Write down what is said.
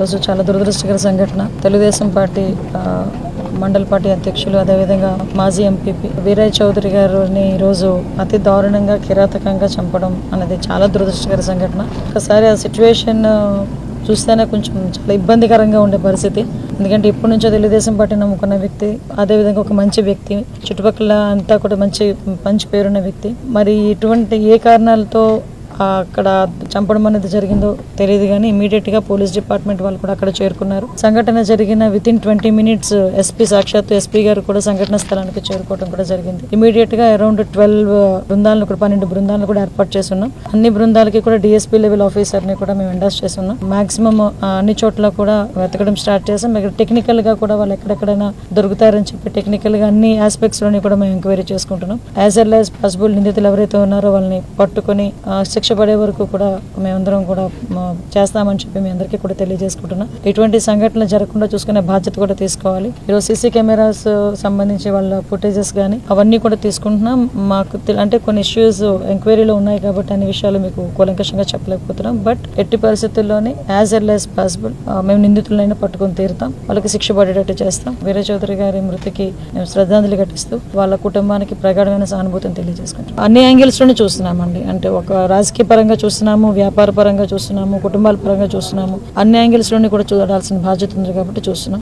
ఈరోజు చాలా దురదృష్టకర సంఘటన. తెలుగుదేశం పార్టీ మండల పార్టీ అధ్యక్షులు అదేవిధంగా మాజీ ఎంపీపీ వీరయ్య చౌదరి గారిని ఈరోజు అతి దారుణంగా కిరాతకంగా చంపడం అనేది చాలా దురదృష్టకర సంఘటన. ఒకసారి ఆ సిచ్యువేషన్ చూస్తేనే కొంచెం చాలా ఇబ్బందికరంగా ఉండే పరిస్థితి. ఎందుకంటే ఇప్పటి నుంచో తెలుగుదేశం పార్టీ నమ్ముకున్న వ్యక్తి, అదేవిధంగా ఒక మంచి వ్యక్తి, చుట్టుపక్కల అంతా కూడా మంచి పేరున్న వ్యక్తి. మరి ఇటువంటి ఏ కారణాలతో అక్కడ చంపడం అనేది జరిగిందో తెలియదు కానీ ఇమీడియట్ గా పోలీస్ డిపార్ట్మెంట్ వాళ్ళు కూడా అక్కడ చేరుకున్నారు. సంఘటన జరిగిన వితిన్ 20 minutes సాక్షాత్తు ఎస్పీ గారు కూడా సంఘటన స్థలానికి చేరుకోవడం కూడా జరిగింది. ఇమీడియట్ గా అరౌండ్ 12 బృందాలను కూడా ఏర్పాటు చేస్తున్నాం. అన్ని బృందాలకి కూడా డిఎస్పీ లెవెల్ ఆఫీసర్ ని కూడా మేము ఎండాస్ చేస్తున్నాం. మాక్సిమం అన్ని చోట్ల కూడా వెతకడం స్టార్ట్ చేసాం. టెక్నికల్ గా కూడా వాళ్ళు ఎక్కడెక్కడైనా దొరుకుతారని చెప్పి టెక్నికల్ గా అన్ని ఆస్పెక్ట్స్ లోని కూడా మేము ఎంక్వైరీ చేసుకుంటున్నాం. యాజ్ వెల్ యాజ్ పాసిబుల్ నిందితులు ఎవరైతే ఉన్నారో వాళ్ళని పట్టుకుని శిక్ష పడే వరకు కూడా మేమందరం కూడా చేస్తామని చెప్పి మీ అందరికీ కూడా తెలియజేసుకుంటున్నాం. ఇటువంటి సంఘటనలు జరగకుండా చూసుకునే బాధ్యత కూడా తీసుకోవాలి. ఈరోజు సీసీ కెమెరాస్ సంబంధించి వాళ్ళ ఫుటేజెస్ కానీ అవన్నీ కూడా తీసుకుంటున్నాం. మాకు అంటే కొన్ని ఇష్యూస్ ఎంక్వైరీలో ఉన్నాయి కాబట్టి అన్ని విషయాలు మీకు కూలంకషంగా చెప్పలేకపోతున్నాం. బట్ ఎట్టి పరిస్థితుల్లోనే యాజ్ ఎర్లీ యాజ్ పాసిబుల్ మేము నిందితులైనా పట్టుకుని తీరుతాం, వాళ్ళకి శిక్ష పడేటట్టు చేస్తాం. వీరయ్య చౌదరి గారి మృతికి మేము శ్రద్ధాంజలి ఘటిస్తూ వాళ్ళ కుటుంబానికి ప్రగాఢమైన సానుభూతిని తెలియజేసుకుంటాం. అన్ని యాంగిల్స్ లోనే చూస్తున్నామండి. అంటే ఒక రాజకీయ పరంగా చూస్తున్నాము, వ్యాపార పరంగా చూస్తున్నాము, కుటుంబాల పరంగా చూస్తున్నాము. అన్ని యాంగిల్స్ లోని కూడా చూడాల్సిన బాధ్యత ఉంది కాబట్టి చూస్తున్నాం.